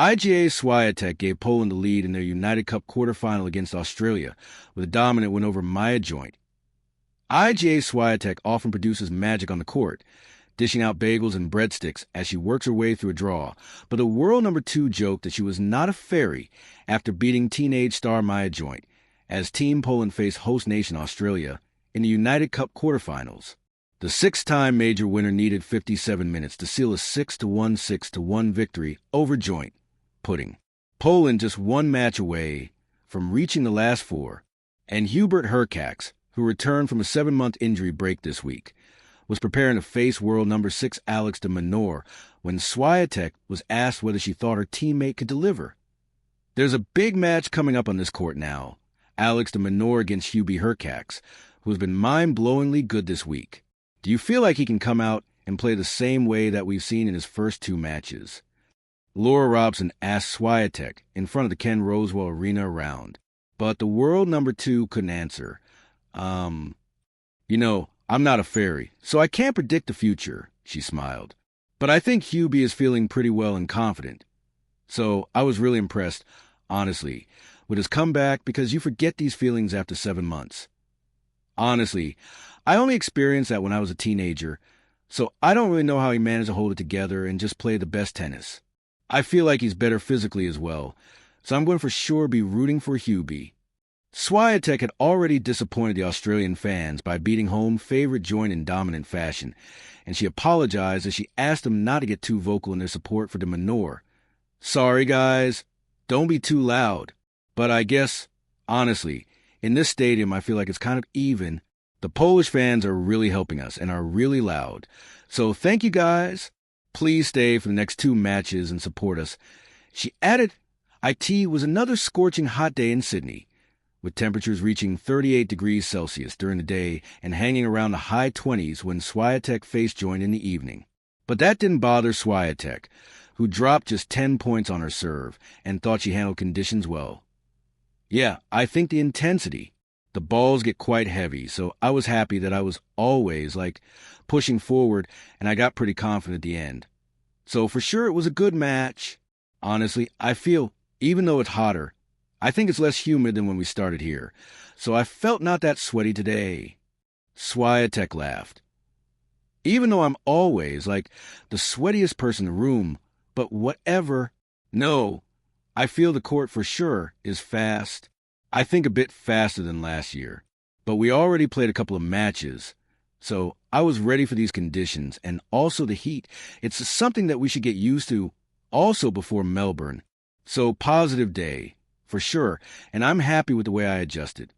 Iga Swiatek gave Poland the lead in their United Cup quarterfinal against Australia with a dominant win over Maya Joint. Iga Swiatek often produces magic on the court, dishing out bagels and breadsticks as she works her way through a draw, but the world number 2 joked that she was not a fairy after beating teenage star Maya Joint, as Team Poland faced host nation Australia in the United Cup quarterfinals. The 6-time major winner needed 57 minutes to seal a 6-1, 6-1 victory over Joint. Pudding. Poland just one match away from reaching the last 4, and Hubert Hurkacz, who returned from a 7-month injury break this week, was preparing to face world number 6 Alex de Minaur when Swiatek was asked whether she thought her teammate could deliver. There's a big match coming up on this court now, Alex de Minaur against Hubie Hurkacz, who's been mind-blowingly good this week. Do you feel like he can come out and play the same way that we've seen in his first 2 matches? Laura Robson asked Swiatek in front of the Ken Rosewell Arena round, but the world number 2 couldn't answer. I'm not a fairy, so I can't predict the future, she smiled. But I think Hubie is feeling pretty well and confident. So I was really impressed, honestly, with his comeback because you forget these feelings after 7 months. Honestly, I only experienced that when I was a teenager, so I don't really know how he managed to hold it together and just play the best tennis. I feel like he's better physically as well, so I'm going to for sure be rooting for Hubie. Swiatek had already disappointed the Australian fans by beating home favorite Joint in dominant fashion, and she apologized as she asked them not to get too vocal in their support for de Minaur. Sorry, guys. Don't be too loud. But I guess, honestly, in this stadium I feel like it's kind of even. The Polish fans are really helping us and are really loud. So thank you, guys. Please stay for the next 2 matches and support us. She added, it was another scorching hot day in Sydney, with temperatures reaching 38 degrees Celsius during the day and hanging around the high 20s when Swiatek faced Joint in the evening. But that didn't bother Swiatek, who dropped just 10 points on her serve and thought she handled conditions well. Yeah, I think the intensity. The balls get quite heavy, so I was happy that I was always, pushing forward, and I got pretty confident at the end. So for sure it was a good match. Honestly, I feel, even though it's hotter, I think it's less humid than when we started here, so I felt not that sweaty today. Swiatek laughed. Even though I'm always, the sweatiest person in the room, but whatever. No, I feel the court for sure is fast. I think a bit faster than last year, but we already played a couple of matches, so I was ready for these conditions, and also the heat. It's something that we should get used to also before Melbourne. So positive day, for sure, and I'm happy with the way I adjusted.